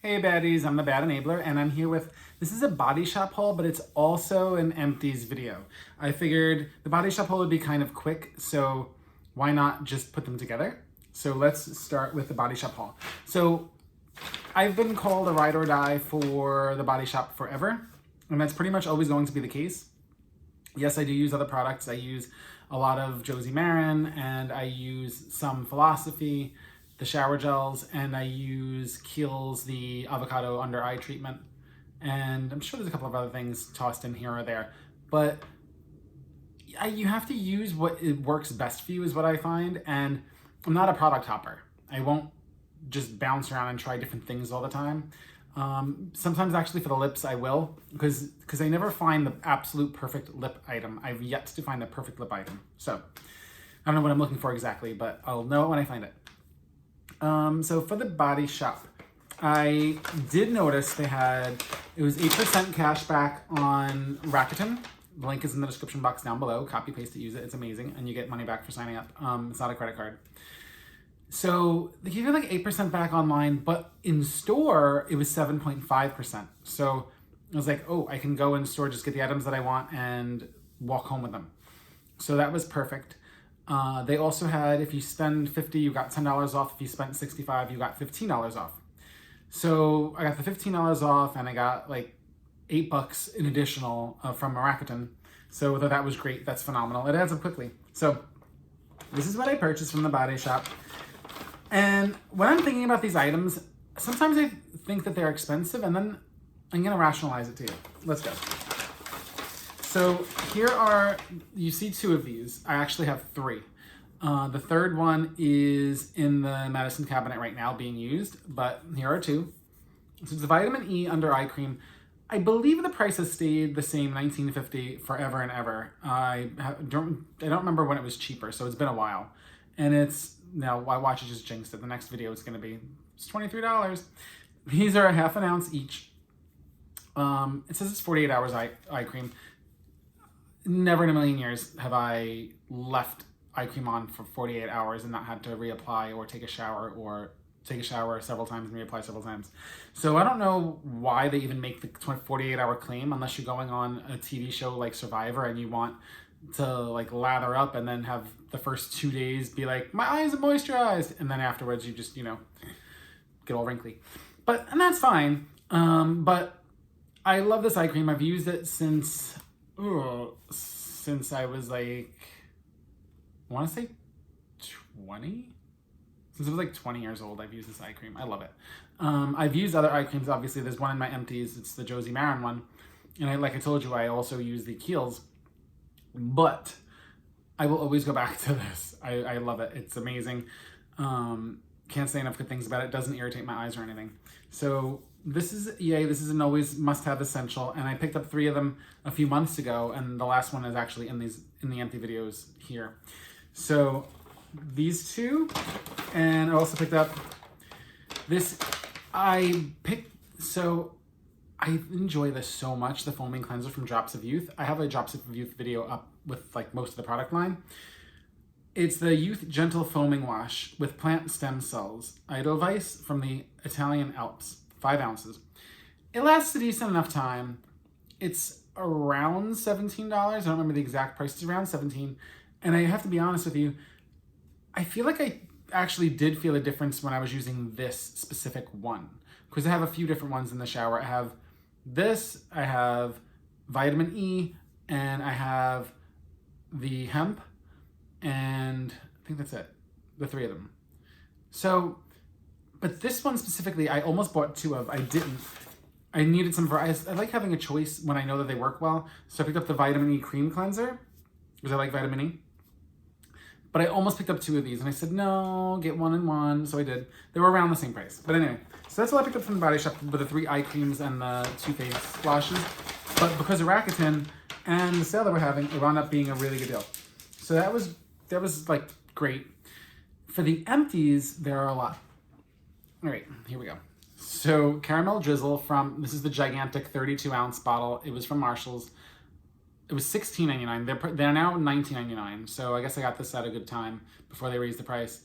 Hey baddies, I'm the Bad Enabler and I'm here with, this is a Body Shop haul, but it's also an Empties video. I figured the Body Shop haul would be kind of quick, so why not just put them together? So let's start with the Body Shop haul. So I've been called a ride or die for the Body Shop forever, and that's pretty much always going to be the case. Yes, I do use other products. I use a lot of Josie Maran, and I use some Philosophy, the shower gels, and I use Kiehl's, the avocado under eye treatment. And I'm sure there's a couple of other things tossed in here or there, but you have to use what it works best for you is what I find. And I'm not a product hopper. I won't just bounce around and try different things all the time. Sometimes actually for the lips I will, because I never find the absolute perfect lip item. I've yet to find the perfect lip item. So I don't know what I'm looking for exactly, but I'll know it when I find it. So for the Body Shop, I did notice it was 8% cash back on Rakuten. The link is in the description box down below. Copy, paste it, use it. It's amazing. And you get money back for signing up. It's not a credit card. So they give you like 8% back online, but in store, it was 7.5%. So I was like, oh, I can go in store, just get the items that I want and walk home with them. So that was perfect. They also had, if you spend $50, you got $10 off. If you spent $65, you got $15 off. So I got the $15 off and I got like $8 in additional from Rakuten. So that was great. That's phenomenal. It adds up quickly. So this is what I purchased from the Body Shop. And when I'm thinking about these items, sometimes I think that they're expensive, and then I'm going to rationalize it to you. Let's go. So here you see two of these. I actually have three. The third one is in the medicine cabinet right now being used, but here are two. So it's the Vitamin E Under Eye Cream. I believe the price has stayed the same, $19.50 forever and ever. I don't remember when it was cheaper, so it's been a while. And now I watch it just jinxed it. The next video it's going to be, it's $23. These are a half an ounce each. It says it's 48 hours eye cream. Never in a million years have I left eye cream on for 48 hours and not had to reapply or take a shower several times and reapply several times. So I don't know why they even make the 48-hour claim unless you're going on a TV show like Survivor and you want to like lather up and then have the first 2 days be like, my eyes are moisturized, and then afterwards you just, get all wrinkly. And that's fine. But I love this eye cream. I've used it since I was like, I want to say 20? Since I was like 20 years old, I've used this eye cream. I love it. I've used other eye creams. Obviously, there's one in my Empties. It's the Josie Maran one. And like I told you, I also use the Kiehl's. But I will always go back to this. I love it. It's amazing. Can't say enough good things about it. It doesn't irritate my eyes or anything. So this is an always must-have essential. And I picked up 3 of them a few months ago. And the last one is actually in the empty videos here. So these two, and I also picked up this. I enjoy this so much, the foaming cleanser from Drops of Youth. I have a Drops of Youth video up with like most of the product line. It's the Youth Gentle Foaming Wash with plant stem cells. Edelweiss from the Italian Alps, 5 ounces. It lasts a decent enough time. It's around $17. I don't remember the exact price. It's around $17. And I have to be honest with you, I feel like I actually did feel a difference when I was using this specific one. Because I have a few different ones in the shower. I have this, I have Vitamin E, and I have the hemp, and I think that's it. The 3 of them. So, but this one specifically, I almost bought 2 of. I didn't. I needed some variety. I like having a choice when I know that they work well. So I picked up the Vitamin E Cream Cleanser, because I like vitamin E. But I almost picked up 2 of these, and I said, no, get 1 and 1. So I did. They were around the same price. But anyway, so that's what I picked up from the Body Shop with the 3 eye creams and the 2 face washes. But because of Rakuten and the sale that we're having, it wound up being a really good deal. So that was like great. For the Empties, there are a lot. All right, here we go. So Caramel Drizzle this is the gigantic 32-ounce bottle. It was from Marshall's. It was $16.99. They're now $19.99. So I guess I got this at a good time before they raised the price.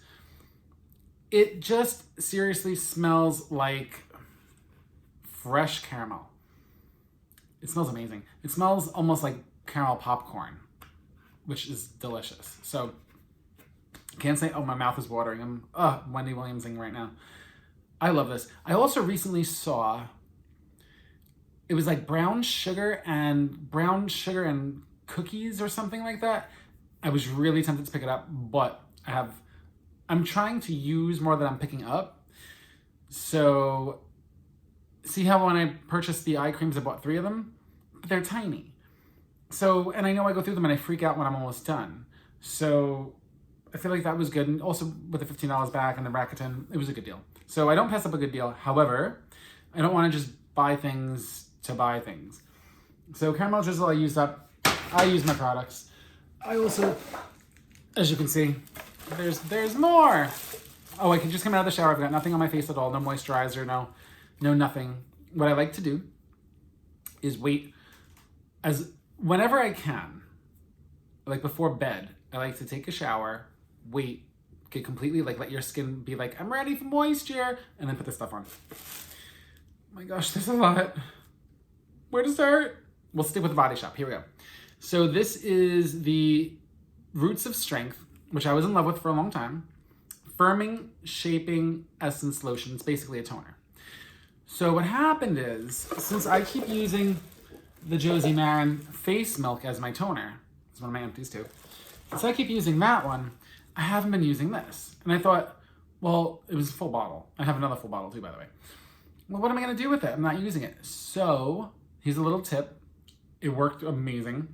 It just seriously smells like fresh caramel. It smells amazing. It smells almost like caramel popcorn, which is delicious. So can't say, oh, my mouth is watering. I'm Wendy Williamsing right now. I love this. I also recently saw, it was like brown sugar and cookies or something like that. I was really tempted to pick it up, but I'm trying to use more than I'm picking up. So see how when I purchased the eye creams, I bought 3 of them, but they're tiny. So, and I know I go through them and I freak out when I'm almost done. So I feel like that was good. And also with the $15 back and the Rakuten, it was a good deal. So I don't pass up a good deal. However, I don't want to just buy things to buy things. So caramel drizzle I used up. I use my products. I also, as you can see, there's more. Oh, I can just come out of the shower. I've got nothing on my face at all. No moisturizer, no nothing. What I like to do is wait whenever I can, like before bed, I like to take a shower, wait, get completely let your skin be like, I'm ready for moisture, and then put this stuff on. Oh my gosh, there's a lot. Where to start? We'll stick with the Body Shop. Here we go. So this is the Roots of Strength, which I was in love with for a long time. Firming, Shaping Essence Lotion. It's basically a toner. So what happened is, since I keep using the Josie Maran Face Milk as my toner, it's one of my empties too. Since I keep using that one, I haven't been using this. And I thought, well, it was a full bottle. I have another full bottle too, by the way. Well, what am I gonna do with it? I'm not using it. So here's a little tip. It worked amazing.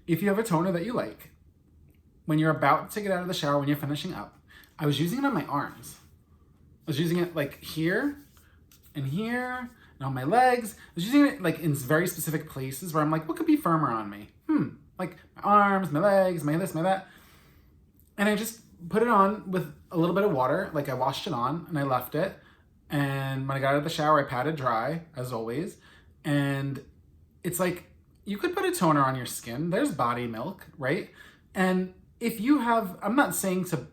If you have a toner that you like, when you're about to get out of the shower, when you're finishing up, I was using it on my arms. I was using it like here and here and on my legs. I was using it like in very specific places where I'm like, what could be firmer on me? Like my arms, my legs, my this, my that. And I just put it on with a little bit of water. Like I washed it on and I left it. And when I got out of the shower, I patted dry, as always. And it's like, you could put a toner on your skin. There's body milk, right? And if you have, I'm not saying to,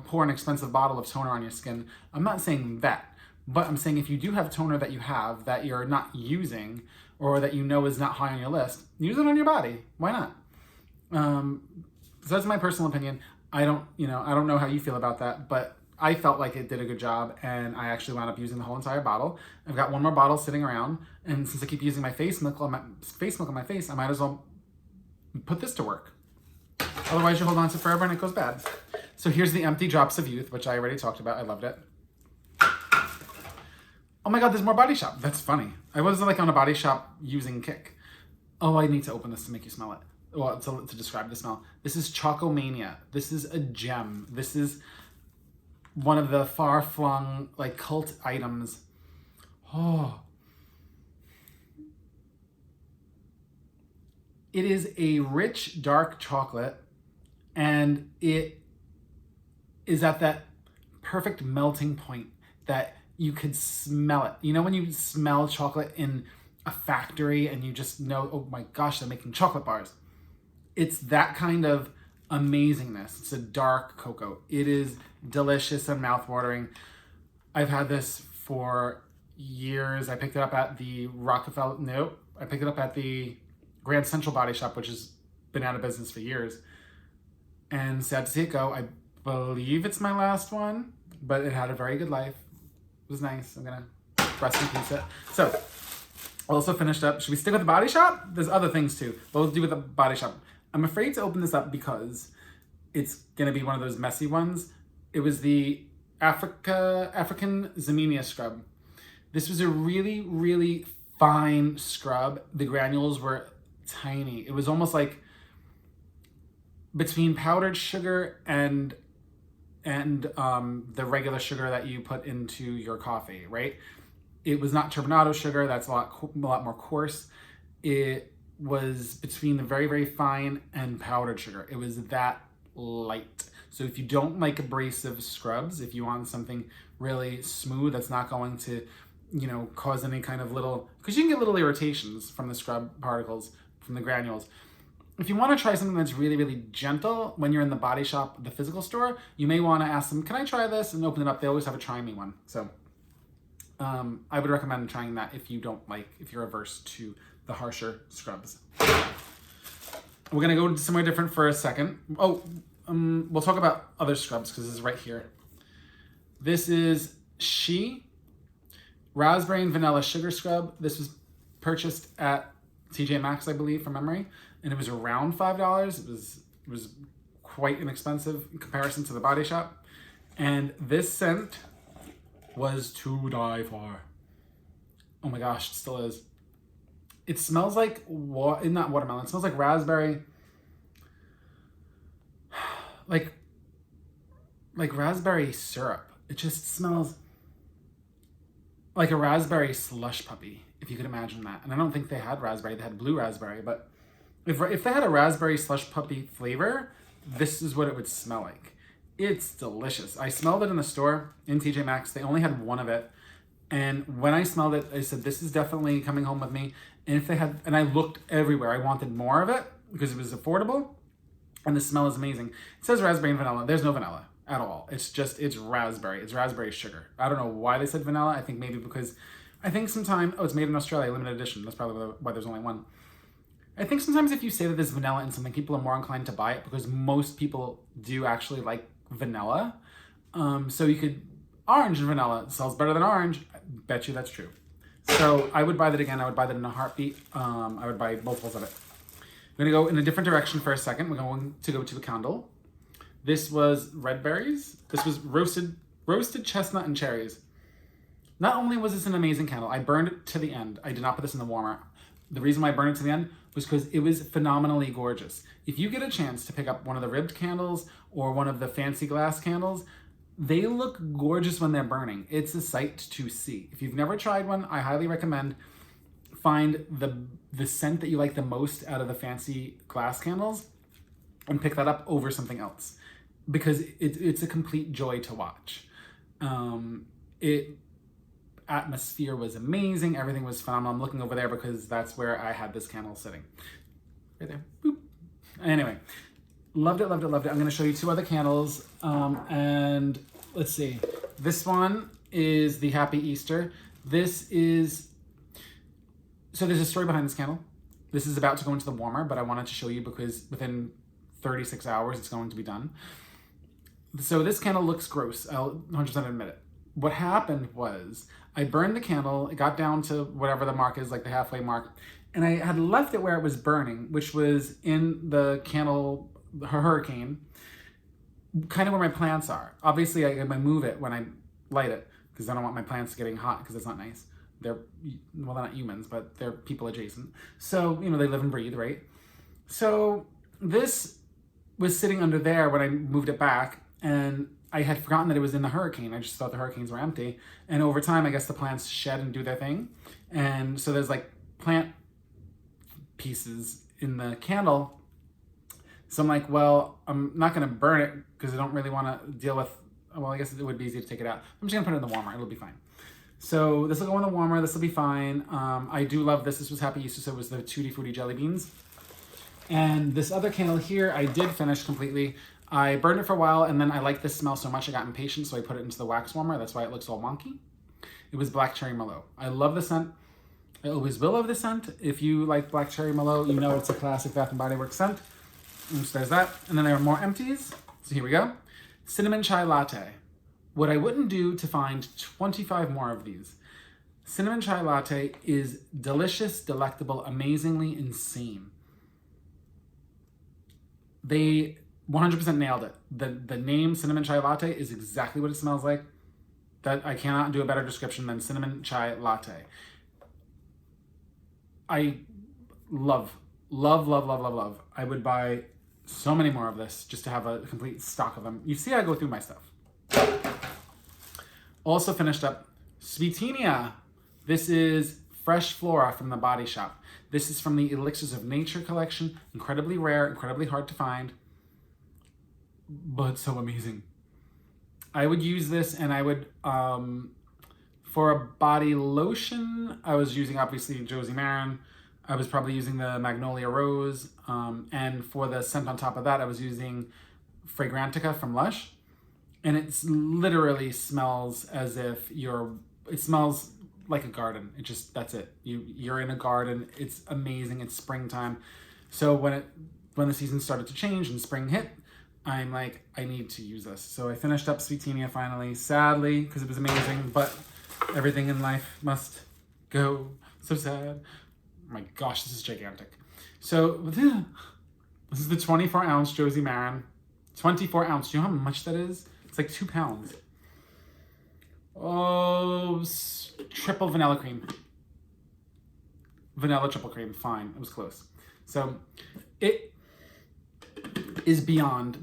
pour an expensive bottle of toner on your skin. I'm not saying that. But I'm saying if you do have toner that you have that you're not using or that you know is not high on your list, use it on your body. Why not? So that's my personal opinion. I don't know how you feel about that, but I felt like it did a good job, and I actually wound up using the whole entire bottle. I've got one more bottle sitting around, and since I keep using my face milk on my face, I might as well put this to work. Otherwise, you hold on to it forever and it goes bad. So here's the Empty Drops of Youth, which I already talked about. I loved it. Oh my God, there's more Body Shop. That's funny. I was like on a Body Shop using kick. Oh, I need to open this to make you smell it. Well, to describe the smell. This is Chocomania. This is a gem. This is one of the far-flung, cult items. Oh. It is a rich, dark chocolate, and it is at that perfect melting point that you could smell it. You know when you smell chocolate in a factory and you just know, oh my gosh, they're making chocolate bars. It's that kind of amazingness. It's a dark cocoa. It is delicious and mouthwatering. I've had this for years. I picked it up at the I picked it up at the Grand Central Body Shop, which has been out of business for years. And sad to see it go. I believe it's my last one, but it had a very good life. It was nice. I'm gonna rest in peace it. So, also finished up. Should we stick with the Body Shop? There's other things too, but we'll do with the Body Shop. I'm afraid to open this up because it's gonna be one of those messy ones. It was the African Zaminia scrub. This was a really, really fine scrub. The granules were tiny. It was almost like between powdered sugar and the regular sugar that you put into your coffee, right? It was not turbinado sugar. That's a lot more coarse. It was between the very, very fine and powdered sugar. It was that light. So if you don't like abrasive scrubs, if you want something really smooth that's not going to, cause any kind of because you can get little irritations from the scrub particles, from the granules. If you want to try something that's really, really gentle when you're in the Body Shop, the physical store, you may want to ask them, can I try this? And open it up. They always have a try me one. So I would recommend trying that if you're averse to the harsher scrubs. We're gonna go somewhere different for a second. We'll talk about other scrubs because this is right here. This is Raspberry and Vanilla Sugar Scrub. This was purchased at TJ Maxx, I believe, from memory, and it was around $5. It was quite inexpensive in comparison to the Body Shop, and this scent was to die for. Oh my gosh, it still is. It smells like not watermelon. It smells like raspberry, like raspberry syrup. It just smells like a raspberry slush puppy, if you could imagine that. And I don't think they had raspberry. They had blue raspberry. But if they had a raspberry slush puppy flavor, this is what it would smell like. It's delicious. I smelled it in the store in TJ Maxx. They only had one of it. And when I smelled it, I said, this is definitely coming home with me. And I looked everywhere. I wanted more of it because it was affordable. And the smell is amazing. It says raspberry and vanilla. There's no vanilla at all. It's raspberry. It's raspberry sugar. I don't know why they said vanilla. I think maybe because, it's made in Australia, limited edition. That's probably why there's only one. I think sometimes if you say that there's vanilla in something, people are more inclined to buy it because most people do actually like vanilla. So you could, orange and vanilla sells better than orange. I bet you that's true. So I would buy that again. I would buy that in a heartbeat. I would buy multiples of it. I'm gonna go in a different direction for a second. We're going to go to a candle. This was red berries. This was roasted chestnut and cherries. Not only was this an amazing candle, I burned it to the end. I did not put this in the warmer. The reason why I burned it to the end was because it was phenomenally gorgeous. If you get a chance to pick up one of the ribbed candles or one of the fancy glass candles, they look gorgeous when they're burning. It's a sight to see. If you've never tried one, I highly recommend find the scent that you like the most out of the fancy glass candles and pick that up over something else because it's a complete joy to watch. Atmosphere was amazing. Everything was phenomenal. I'm looking over there because that's where I had this candle sitting. Right there. Boop. Anyway, loved it, loved it, loved it. I'm going to show you two other candles. And let's see. This one is the Happy Easter. So there's a story behind this candle. This is about to go into the warmer, but I wanted to show you because within 36 hours, it's going to be done. So this candle looks gross. I'll 100% admit it. What happened was I burned the candle. It got down to whatever the mark is, like the halfway mark. And I had left it where it was burning, which was in the candle, hurricane, kind of where my plants are. Obviously, I move it when I light it because I don't want my plants getting hot because it's not nice. They're not humans, but they're people adjacent. So, they live and breathe, right? So this was sitting under there when I moved it back, and I had forgotten that it was in the hurricane. I just thought the hurricanes were empty. And over time, I guess the plants shed and do their thing. And so there's like plant pieces in the candle. So I'm like, well, I'm not going to burn it because I don't really want to deal with, well, I guess it would be easy to take it out. I'm just going to put it in the warmer. It'll be fine. So this will go in the warmer. This will be fine. I do love this. This was Happy Easter, so it was the Tutti Frutti Jelly Beans. And this other candle here, I did finish completely. I burned it for a while, and then I liked this smell so much I got impatient, so I put it into the wax warmer. That's why it looks all wonky. It was Black Cherry Merlot. I love the scent. I always will love the scent. If you like Black Cherry Merlot, you know it's a classic Bath & Body Works scent. And so there's that. And then there are more empties. So here we go. Cinnamon Chai Latte. What I wouldn't do to find 25 more of these. Cinnamon Chai Latte is delicious, delectable, amazingly insane. They 100% nailed it. The name Cinnamon Chai Latte is exactly what it smells like. That I cannot do a better description than Cinnamon Chai Latte. I love. I would buy so many more of this just to have a complete stock of them. You see I go through my stuff. Also finished up Sweetenia. This is Fresh Flora from the Body Shop. This is from the Elixirs of Nature collection. Incredibly rare, incredibly hard to find, but so amazing. I would use this, and I would, for a body lotion, I was using obviously Josie Maran. I was probably using the Magnolia Rose. And for the scent on top of that, I was using Fragrantica from Lush. And it literally smells as if you're it smells like a garden. That's it. You're in a garden. It's amazing. It's springtime. So when the season started to change and spring hit, I'm like, I need to use this. So I finished up Sweetenia finally, sadly, because it was amazing, but everything in life must go. So sad. Oh my gosh, this is gigantic. So this is the 24-ounce Josie Maran. 24-ounce. Do you know how much that is? It's like 2 pounds. Oh, triple vanilla cream. Vanilla triple cream. Fine. It was close. So it is beyond.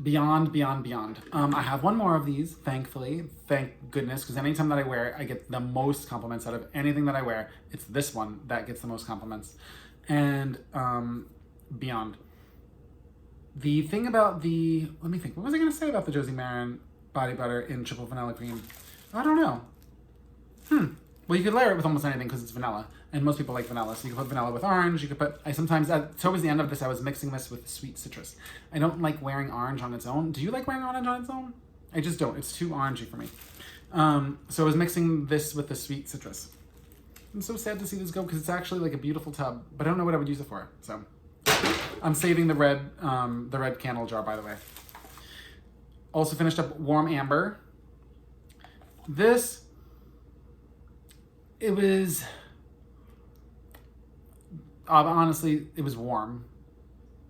I have one more of these, thankfully. Thank goodness, because anytime that I wear it, I get the most compliments out of anything that I wear. It's this one that gets the most compliments. And beyond. The thing about let me think, what was I going to say about the Josie Maran body butter in triple vanilla cream? I don't know. Well, you could layer it with almost anything because it's vanilla, and most people like vanilla. So you could put vanilla with orange. You could put, towards the end of this, I was mixing this with sweet citrus. I don't like wearing orange on its own. Do you like wearing orange on its own? I just don't. It's too orangey for me. So I was mixing this with the sweet citrus. I'm so sad to see this go because it's actually like a beautiful tub, but I don't know what I would use it for. So I'm saving the red candle jar, by the way. Also finished up Warm Amber. Honestly, it was warm.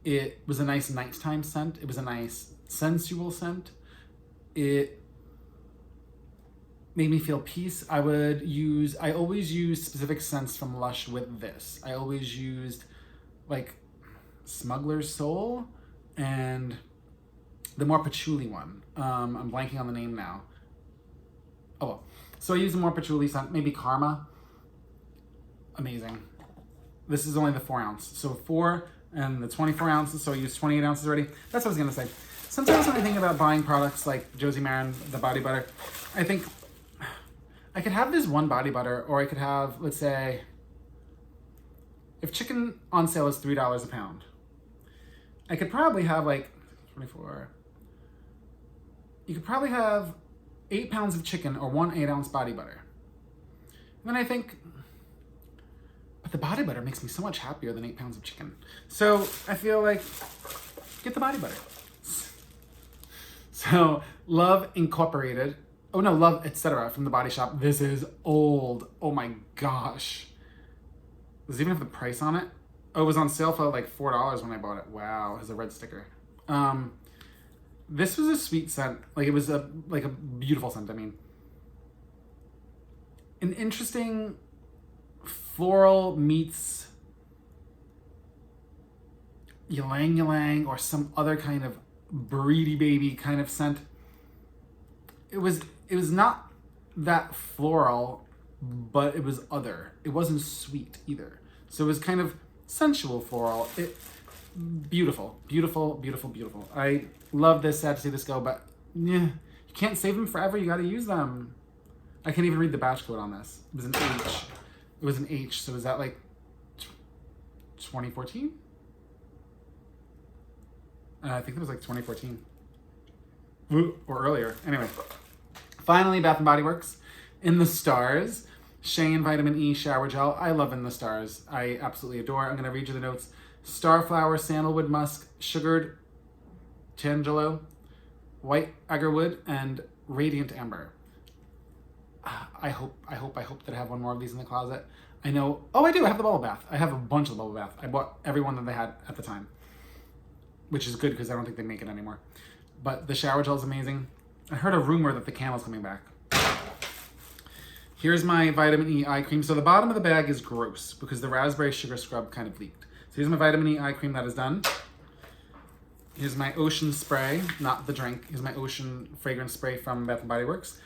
It was a nice nighttime scent. It was a nice sensual scent. It made me feel peace. I always use specific scents from Lush with this. I always used like Smuggler's Soul and the more patchouli one. I'm blanking on the name now. Oh well. So I used a more patchouli scent, maybe Karma. Amazing. This is only the 4 ounce. So 4 and the 24 ounces, so I used 28 ounces already. That's what I was gonna say. Sometimes when I think about buying products like Josie Maran, the body butter, I think I could have this one body butter, or I could have, let's say, if chicken on sale is $3 a pound, I could probably have like 24. You could probably have 8 pounds of chicken or 1 8-ounce body butter. And then I think, but the body butter makes me so much happier than 8 pounds of chicken. So I feel like, get the body butter. So Love Incorporated, Love Etc. from The Body Shop. This is old. Oh my gosh. Does it even have the price on it? Oh, it was on sale for like $4 when I bought it. Wow, it has a red sticker. This was a sweet scent. Like it was a beautiful scent, I mean. An interesting floral meets ylang ylang or some other kind of breedy baby kind of scent. It was not that floral, but it was other. It wasn't sweet either. So it was kind of sensual floral. Beautiful. I love this. Sad to see this go, but you can't save them forever. You got to use them. I can't even read the batch code on this. It was an H. It was an H. So is that like 2014? I think it was like 2014 or earlier. Anyway, finally, Bath and Body Works in the Stars. Shea and Vitamin E Shower Gel. I love In the Stars. I absolutely adore. I'm going to read you the notes. Starflower, Sandalwood Musk, Sugared Tangelo, White Agarwood, and Radiant Amber. I hope that I have one more of these in the closet. I know. Oh, I do. I have the bubble bath. I have a bunch of the bubble bath. I bought every one that they had at the time, which is good because I don't think they make it anymore. But the shower gel is amazing. I heard a rumor that the candle's coming back. Here's my vitamin E eye cream. So the bottom of the bag is gross because the raspberry sugar scrub kind of leaked. So here's my vitamin E eye cream that is done. Here's my ocean spray, not the drink. Here's my ocean fragrance spray from Bath & Body Works.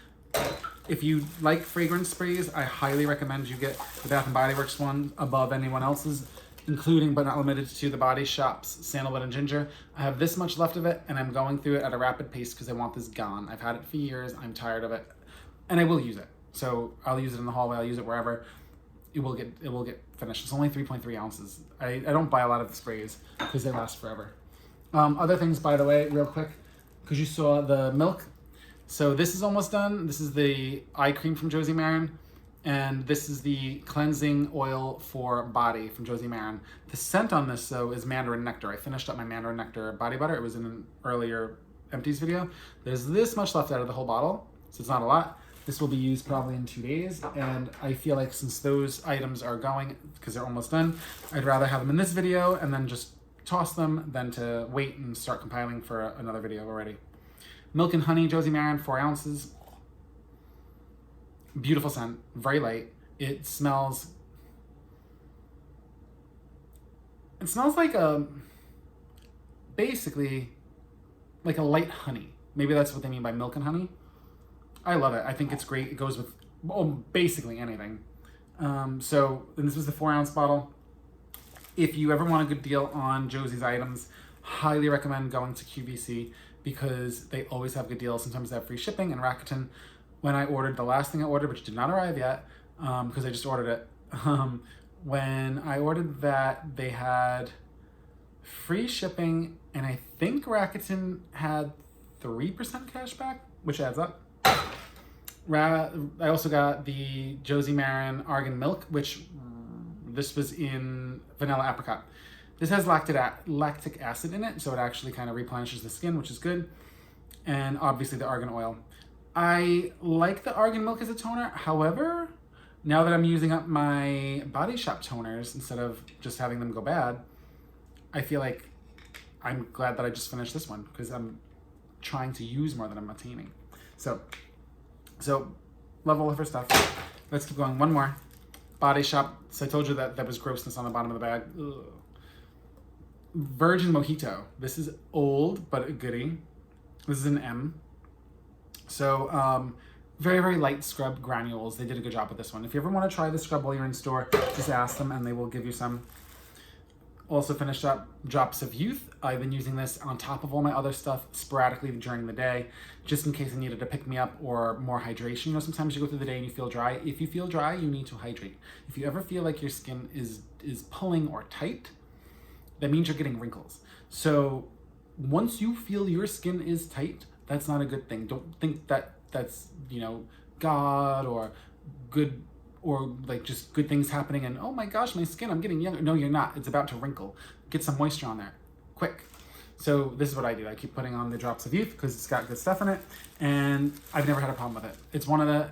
If you like fragrance sprays, I highly recommend you get the Bath & Body Works one above anyone else's, including but not limited to the Body Shop's Sandalwood and Ginger. I have this much left of it, and I'm going through it at a rapid pace because I want this gone. I've had it for years. I'm tired of it, and I will use it. So I'll use it in the hallway. I'll use it wherever. It will get finished. It's only 3.3 ounces. I don't buy a lot of the sprays because they last forever. Other things, by the way, real quick, because you saw the milk. So this is almost done. This is the eye cream from Josie Maran. And this is the cleansing oil for body from Josie Maran. The scent on this, though, is Mandarin Nectar. I finished up my Mandarin Nectar body butter. It was in an earlier Empties video. There's this much left out of the whole bottle, so it's not a lot. This will be used probably in 2 days, and I feel like since those items are going, because they're almost done, I'd rather have them in this video and then just toss them than to wait and start compiling for another video already. Milk and honey, Josie Maran, 4 ounces. Beautiful scent, very light. It smells like basically like a light honey. Maybe that's what they mean by milk and honey. I love it. I think it's great. It goes with basically anything. And this was the 4-ounce bottle. If you ever want a good deal on Josie's items, highly recommend going to QVC because they always have good deals. Sometimes they have free shipping. And Rakuten, when I ordered the last thing I ordered, which did not arrive yet, because I just ordered it, when I ordered that, they had free shipping, and I think Rakuten had 3% cash back, which adds up. I also got the Josie Maran Argan Milk, which this was in vanilla apricot. This has lactic acid in it, so it actually kind of replenishes the skin, which is good. And obviously the argan oil. I like the argan milk as a toner. However, now that I'm using up my Body Shop toners instead of just having them go bad, I feel like I'm glad that I just finished this one because I'm trying to use more than I'm attaining. So love all of her stuff. Let's keep going. One more. Body Shop. So I told you that was grossness on the bottom of the bag. Ugh. Virgin Mojito. This is old, but a goodie. This is an M. So, very, very light scrub granules. They did a good job with this one. If you ever want to try the scrub while you're in store, just ask them and they will give you some. Also finished up Drops of Youth. I've been using this on top of all my other stuff sporadically during the day, just in case I needed to pick me up or more hydration. You know, sometimes you go through the day and you feel dry. If you feel dry, you need to hydrate. If you ever feel like your skin is pulling or tight, that means you're getting wrinkles. So once you feel your skin is tight, that's not a good thing. Don't think that that's, God or good or like just good things happening and oh my gosh, my skin, I'm getting younger. No, you're not. It's about to wrinkle. Get some moisture on there, quick. So this is what I do. I keep putting on the Drops of Youth because it's got good stuff in it, and I've never had a problem with it.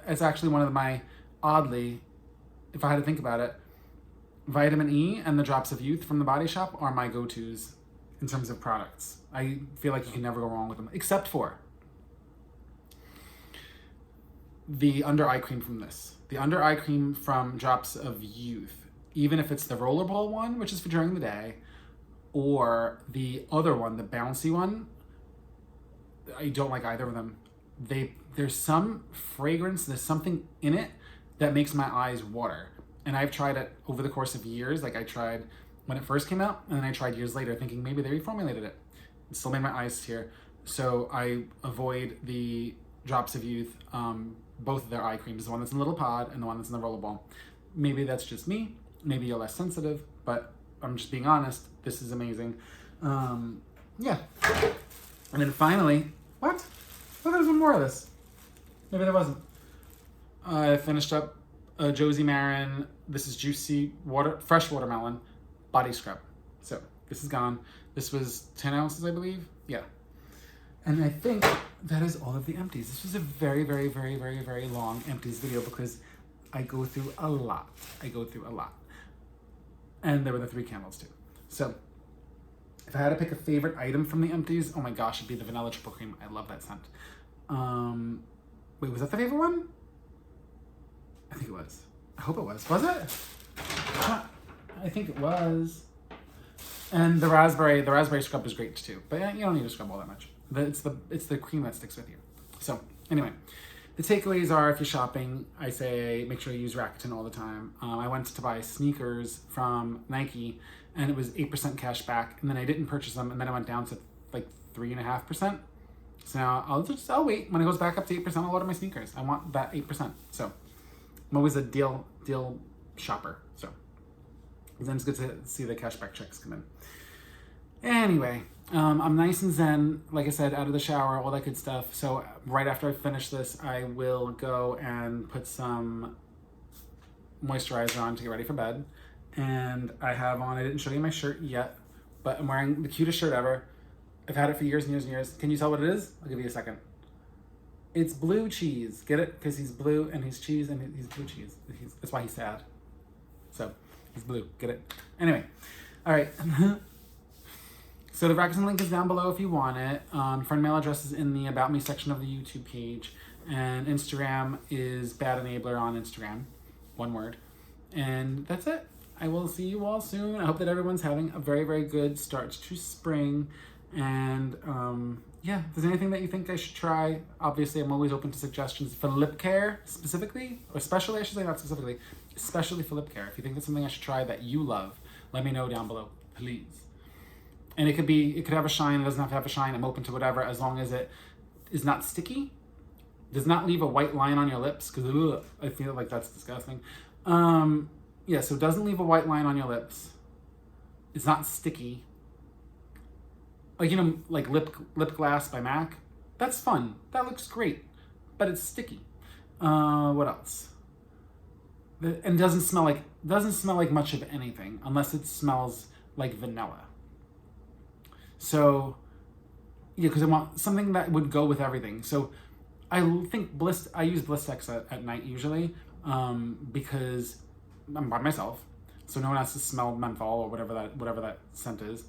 It's actually one of my, oddly, if I had to think about it, Vitamin E and the Drops of Youth from the Body Shop are my go-tos in terms of products. I feel like you can never go wrong with them, except for the under eye cream from this. The under eye cream from Drops of Youth, even if it's the rollerball one, which is for during the day, or the other one, the bouncy one, I don't like either of them. There's some fragrance, there's something in it that makes my eyes water. And I've tried it over the course of years. Like I tried when it first came out, and then I tried years later thinking maybe they reformulated it. It still made my eyes tear. So I avoid the Drops of Youth, both of their eye creams, the one that's in the little pod and the one that's in the rollerball. Maybe that's just me. Maybe you're less sensitive, but I'm just being honest. This is amazing. Yeah. And then finally, what? Oh, there's one more of this. Maybe there wasn't. I finished up Josie Maran. This is Juicy Fresh Watermelon Body Scrub. So this is gone. This was 10 ounces, I believe. Yeah. And I think that is all of the empties. This was a very, very, very, very, very long empties video because I go through a lot. And there were the 3 candles too. So if I had to pick a favorite item from the empties, oh my gosh, it'd be the vanilla triple cream. I love that scent. Wait, was that the favorite one? I think it was. I hope it was. Was it? I think it was. And the raspberry scrub is great too. But yeah, you don't need to scrub all that much. It's the cream that sticks with you. So anyway, the takeaways are if you're shopping, I say make sure you use Rakuten all the time. I went to buy sneakers from Nike and it was 8% cash back, and then I didn't purchase them, and then I went down to like 3.5%. So now I'll wait. When it goes back up to 8%, I'll order my sneakers. I want that 8%. So I'm always a deal shopper. So then it's good to see the cashback checks come in. Anyway, I'm nice and zen, like I said, out of the shower, all that good stuff. So right after I finish this, I will go and put some moisturizer on to get ready for bed. And I have on, I didn't show you my shirt yet, but I'm wearing the cutest shirt ever. I've had it for years and years and years. Can you tell what it is? I'll give you a second. It's blue cheese. Get it? Because he's blue and he's cheese and he's blue cheese. That's why he's sad. So, he's blue. Get it? Anyway. All right. So the Rakuten link is down below if you want it. Friend mail address is in the About Me section of the YouTube page. And Instagram is Bad Enabler on Instagram. One word. And that's it. I will see you all soon. I hope that everyone's having a very, very good start to spring. And yeah, if there's anything that you think I should try, obviously I'm always open to suggestions for lip care specifically, or especially, I should say, not specifically, especially for lip care. If you think it's something I should try that you love, let me know down below, please. And it could have a shine, it doesn't have to have a shine, I'm open to whatever, as long as it is not sticky, does not leave a white line on your lips, because I feel like that's disgusting. Yeah, so it doesn't leave a white line on your lips. It's not sticky. Like, you know, like lip glass by MAC. That's fun. That looks great. But it's sticky. What else? And doesn't smell like much of anything unless it smells like vanilla. So, yeah, because I want something that would go with everything. So I think I use Blistex at night usually, because I'm by myself, so no one has to smell menthol or whatever that scent is,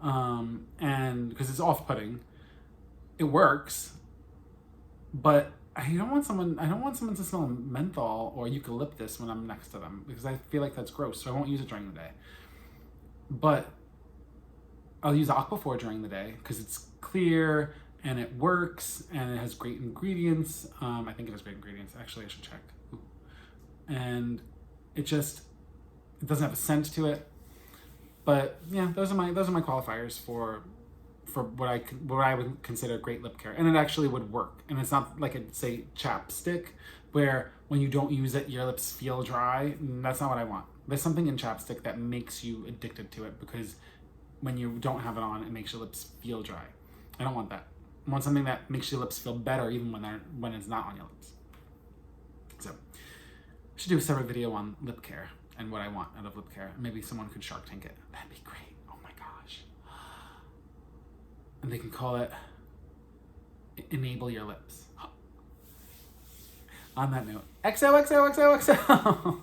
and because it's off-putting. It works, but I don't want someone to smell menthol or eucalyptus when I'm next to them, because I feel like that's gross. So I won't use it during the day. But I'll use Aquaphor during the day because it's clear and it works and it has great ingredients. I think it has great ingredients. Actually, I should check. Ooh. And it doesn't have a scent to it. But yeah, those are my qualifiers for what I would consider great lip care, and it actually would work. And it's not like a, say, chapstick, where when you don't use it, your lips feel dry. That's not what I want. There's something in chapstick that makes you addicted to it, because when you don't have it on, it makes your lips feel dry. I don't want that. I want something that makes your lips feel better even when it's not on your lips. So, I should do a separate video on lip care and what I want out of lip care. Maybe someone could Shark Tank it. That'd be great. Oh my gosh. And they can call it Enable Your Lips. On that note, XOXOXOXO.